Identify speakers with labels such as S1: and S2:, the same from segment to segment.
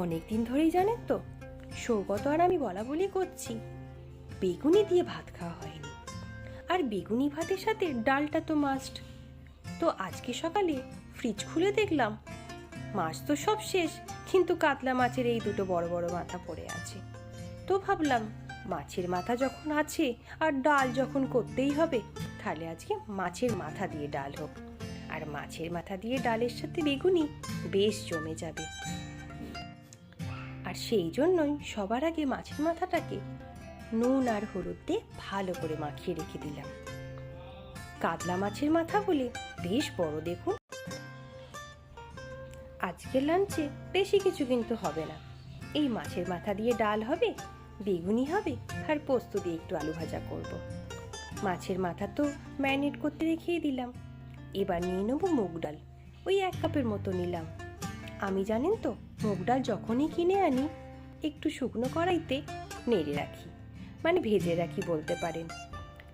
S1: অনেক দিন ধরেই জানেন তো, সৌগত আর আমি বলা বলি করছি, বেগুনি দিয়ে ভাত খাওয়া হয়নি। আর বেগুনি ভাতের সাথে ডালটা তো মাস্ট। তো আজকে সকালে ফ্রিজ খুলে দেখলাম মাছ তো সব শেষ, কিন্তু কাতলা মাছের এই দুটো বড় বড় মাথা পড়ে আছে। তো ভাবলাম মাছের মাথা যখন আছে আর ডাল যখন করতেই হবে, তাহলে আজকে মাছের মাথা দিয়ে ডাল হোক। আর মাছের মাথা দিয়ে ডালের সাথে বেগুনি বেশ জমে যাবে। আর সেই জন্যই সবার আগে মাছের মাথাটাকে নুন আর হলুদ দিয়ে ভালো করে মাখিয়ে রেখে দিলাম। কাতলা মাছের মাথা বলে বেশ বড় দেখুন। আজকের লাঞ্চে বেশি কিছু কিন্তু হবে না, এই মাছের মাথা দিয়ে ডাল হবে, বেগুনি হবে, আর পোস্ত দিয়ে একটু আলু ভাজা করব। মাছের মাথা তো ম্যারিনেট করতে রেখেই দিলাম। এবার নিয়ে নেবো মুগ ডাল, ওই 1 কাপের মতো নিলাম। আমি জানেন তো, মুগ ডাল যখনই কিনে আনি একটু শুকনো কড়াইতে নেড়ে রাখি, মানে ভেজে রাখি বলতে পারেন,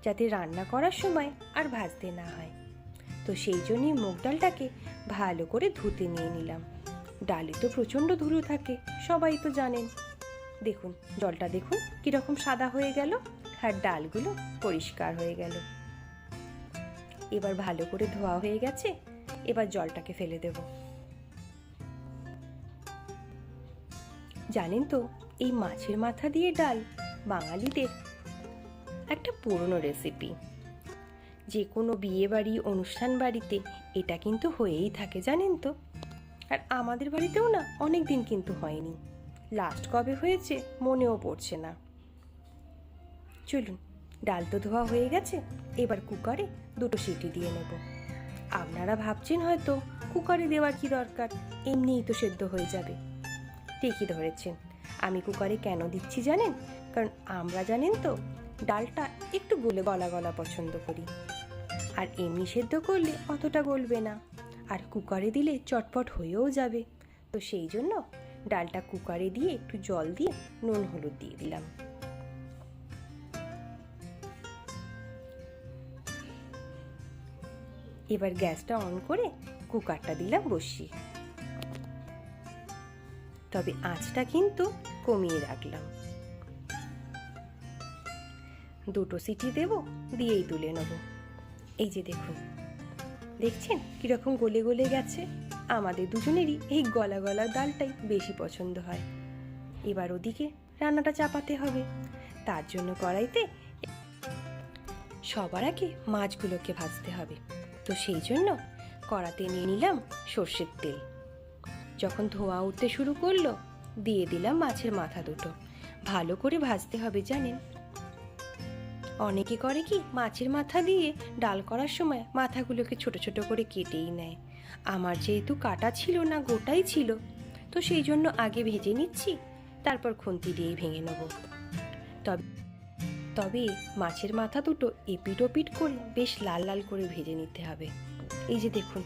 S1: যাতে রান্না করার সময় আর ভাজতে না হয়। তো সেই জন্যই মুগ ডালটাকে ভালো করে ধুতে নিয়ে নিলাম। ডালে তো প্রচণ্ড ধুলো থাকে, সবাই তো জানেন। দেখুন জলটা দেখুন কীরকম সাদা হয়ে গেল, আর ডালগুলো পরিষ্কার হয়ে গেল। এবার ভালো করে ধোয়া হয়ে গেছে, এবার জলটাকে ফেলে দেব। জানেন তো, এই মাছের মাথা দিয়ে ডাল বাঙালিদের একটা পুরনো রেসিপি। যে কোনো বিয়ে বাড়ি, অনুষ্ঠান বাড়িতে এটা কিন্তু হয়েই থাকে জানেন তো। আর আমাদের বাড়িতেও না অনেক দিন কিন্তু হয়নি, লাস্ট কবে হয়েছে মনেও পড়ছে না। চলুন, ডাল তো ধোয়া হয়ে গেছে, এবার কুকারে 2টো সিটি দিয়ে নেব। আপনারা ভাবছেন হয়তো কুকারে দেওয়ার কি দরকার, এমনিই তো সেদ্ধ হয়ে যাবে। ঠিকই ধরেছেন। আমি কুকারে কেন দিচ্ছি জানেন? কারণ আমরা জানেন তো ডালটা একটু গলা গলা পছন্দ করি, আর এমনি সেদ্ধ করলে অতটা গলবে না, আর কুকারে দিলে চটপট হয়েও যাবে। তো সেই জন্য ডালটা কুকারে দিয়ে একটু জল দিয়ে নুন হলুদ দিয়ে দিলাম। এবার গ্যাসটা অন করে কুকারটা দিলাম বসিয়ে, তবে আঁচটা কিন্তু কমিয়ে রাখলাম। 2টো সিটি দেব, দিয়েই তুলে নেব। এই যে দেখুন, দেখছেন কিরকম গলে গলে গেছে। আমাদের দুজনেরই এই গলা গলা ডালটাই বেশি পছন্দ হয়। এবার ওদিকে রান্নাটা চাপাতে হবে। তার জন্য কড়াইতে সবার আগে মাছগুলোকে ভাজতে হবে। তো সেই জন্য কড়াতে নিয়ে নিলাম সর্ষের তেল। যখন ধোঁয়া উঠতে শুরু করলো, দিয়ে দিলাম মাছের মাথা দুটো। ভালো করে ভাজতে হবে জানেন। অনেকে করে কি, মাছের মাথা দিয়ে ডাল করার সময় মাথাগুলোকে ছোট ছোট করে কেটেই নেয়। আমার যেহেতু কাটা ছিল না, গোটাই ছিল, তো সেই জন্য আগে ভেজে নিচ্ছি, তারপর খুন্তি দিয়ে ভেঙে নেব। তবে মাছের মাথা দুটো এপিট ওপিট করে বেশ লাল লাল করে ভেজে নিতে হবে। এই যে দেখুন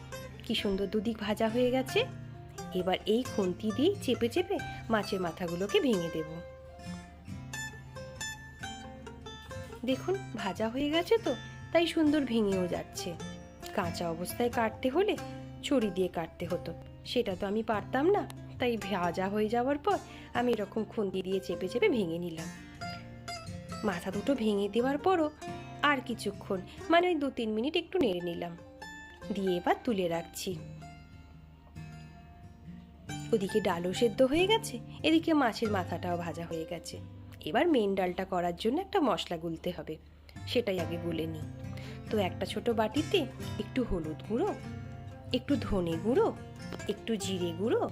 S1: কি সুন্দর দুদিক ভাজা হয়ে গেছে। এবার এই খুন্তি দিয়ে চেপে চেপে মাছের মাথাগুলোকে ভেঙে দেব। দেখুন ভাজা হয়ে গেছে তো, তাই সুন্দর ভেঙেও যাচ্ছে। কাঁচা অবস্থায় কাটতে হলে ছুরি দিয়ে কাটতে হতো, সেটা তো আমি পারতাম না, তাই ভাজা হয়ে যাওয়ার পর আমি এরকম খুন্তি দিয়ে চেপে চেপে ভেঙে নিলাম। মাথা দুটো ভেঙে দেওয়ার পরও আর কিছুক্ষণ, মানে ওই 2-3 মিনিট একটু নেড়ে নিলাম, দিয়ে এবার তুলে রাখছি। ওদিকে ডালও সেদ্ধ হয়ে গেছে, এদিকে মাছের মাথাটাও ভাজা হয়ে গেছে। এবার মেন ডালটা করার জন্য একটা মশলা গুলতে হবে, সেটাই আগে গুলে নিই। তো একটা ছোট বাটিতে একটু হলুদ গুঁড়ো, একটু ধনে গুঁড়ো, একটু জিরে গুঁড়ো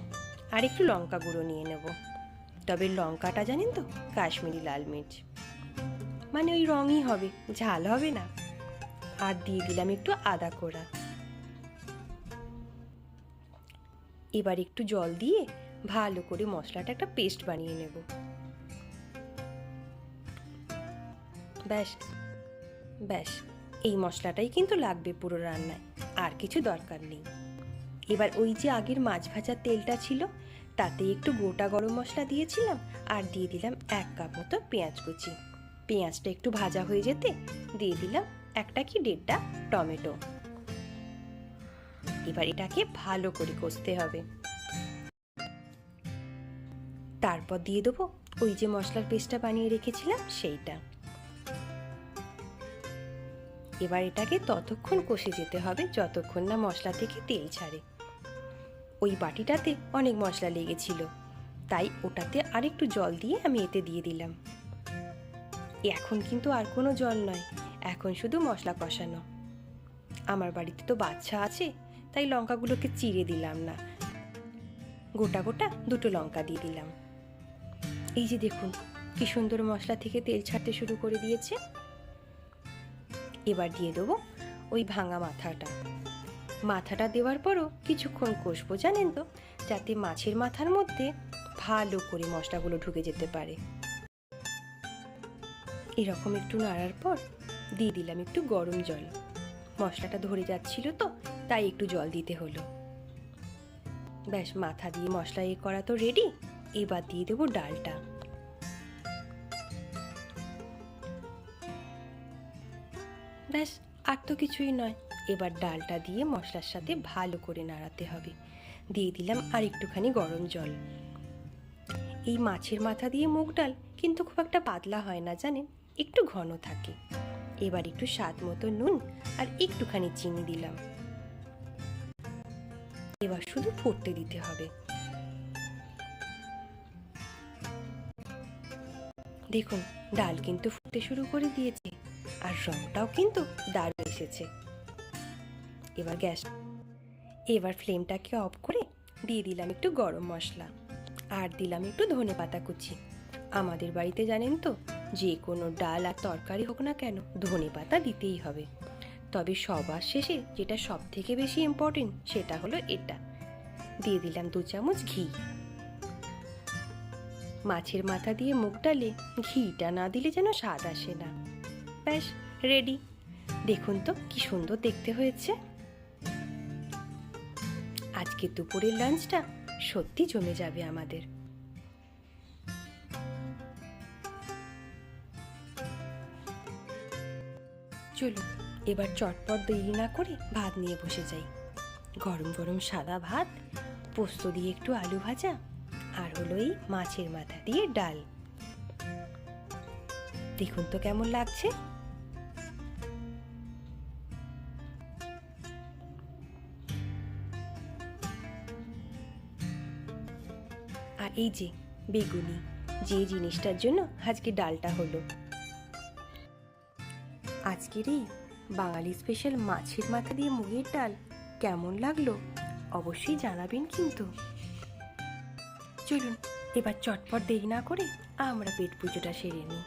S1: আর একটু লঙ্কা গুঁড়ো নিয়ে নেব। তবে লঙ্কাটা জানেন তো কাশ্মীরি লাল মির্চ, মানে ওই রঙই হবে, ঝাল হবে না। আর দিয়ে দিলাম একটু আদা কোড়া। এবার একটু জল দিয়ে ভালো করে মশলাটা একটা পেস্ট বানিয়ে নেব। ব্যাস ব্যাস, এই মশলাটাই কিন্তু লাগবে পুরো রান্নায়, আর কিছু দরকার নেই। এবার ওই যে আগের মাছ ভাজার তেলটা ছিল, তাতে একটু গোটা গরম মশলা দিয়েছিলাম, আর দিয়ে দিলাম 1 কাপ মতো পেঁয়াজ কুচি। পেঁয়াজটা একটু ভাজা হয়ে যেতে দিয়ে দিলাম 1টা কি 1.5টা টমেটো। এবার এটাকে ভালো করে কষতে হবে। তারপর দিয়ে দেবো ওই যে মশলার পেস্টটা বানিয়ে রেখেছিলাম সেইটা। এবার এটাকে ততক্ষণ কষে যেতে হবে যতক্ষণ না মশলা থেকে তেল ছাড়ে। ওই বাটিটাতে অনেক মশলা লেগেছিল, তাই ওটাতে আরেকটু জল দিয়ে আমি এতে দিয়ে দিলাম। এখন কিন্তু আর কোনো জল নয়, এখন শুধু মশলা কষানো। আমার বাড়িতে তো বাচ্চা আছে, তাই লঙ্কাগুলোকে চিড়ে দিলাম না, গোটা গোটা দুটো লঙ্কা দিয়ে দিলাম। এই যে দেখুন কি সুন্দর মশলা থেকে তেল ছাড়তে শুরু করে দিয়েছে। এবার দিয়ে দেবো ওই ভাঙা মাথাটা দেওয়ার পরও কিছুক্ষণ কষবো জানেন তো, যাতে মাছের মাথার মধ্যে ভালো করে মশলাগুলো ঢুকে যেতে পারে। এরকম একটু নাড়ার পর দিয়ে দিলাম একটু গরম জল। মশলাটা ধরে যাচ্ছিল তো, তাই একটু জল দিতে হলো। ব্যাস, মাথা দিয়ে মশলা করা তো রেডি। এবার দিয়ে দেবো ডালটা। ব্যাস, আর তো কিছুই নয়। এবার ডালটা দিয়ে মশলার সাথে ভালো করে নাড়াতে হবে। দিয়ে দিলাম আর একটুখানি গরম জল। এই মাছের মাথা দিয়ে মুগ ডাল কিন্তু খুব একটা পাতলা হয় না জানেন, একটু ঘন থাকে। এবার একটু স্বাদ মতো নুন আর একটুখানি চিনি দিলাম। এবার শুধু ফুটতে দিতে হবে। দেখুন ডাল কিন্তু ফুটতে শুরু করে দিয়েছে, আর রংটাও কিন্তু দারুণ এসেছে। এবার ফ্লেমটাকে অফ করে দিয়ে দিলাম একটু গরম মশলা, আর দিলাম একটু ধনেপাতা কুচি। আমাদের বাড়িতে জানেন তো, যে কোনো ডাল আর তরকারি হোক না কেন ধনেপাতা দিতেই হবে। তবে সবার শেষে যেটা সব থেকে বেশি ইম্পর্টেন্ট সেটা হলো এটা। দিয়ে দিলাম 2 চামচ ঘি। মাছের মাথা দিয়ে মুগ ডালে ঘিটা না দিলে যেন স্বাদ আসে না। ব্যাস রেডি। দেখুন তো কি সুন্দর দেখতে হয়েছে। আজকে দুপুরের লাঞ্চটা সত্যি জমে যাবে আমাদের। চলুন এবার চটপট দেরি না করে ভাত নিয়ে বসে যাই। গরম গরম সাদা ভাত, পোস্ত দিয়ে একটু আলু ভাজা, আর হলো এই মাছের মাথা দিয়ে ডাল। দেখুন তো কেমন লাগছে। আর এই যে বেগুনি, যে জিনিসটার জন্য আজকে ডালটা হলো। আজকের এই বাঙালি স্পেশাল মাছের মাথা দিয়ে মুগের ডাল কেমন লাগলো অবশ্যই জানাবেন কিন্তু। চলুন এবার চটপট দেরি না করে আমরা পেট পুজোটা সেরে নিই।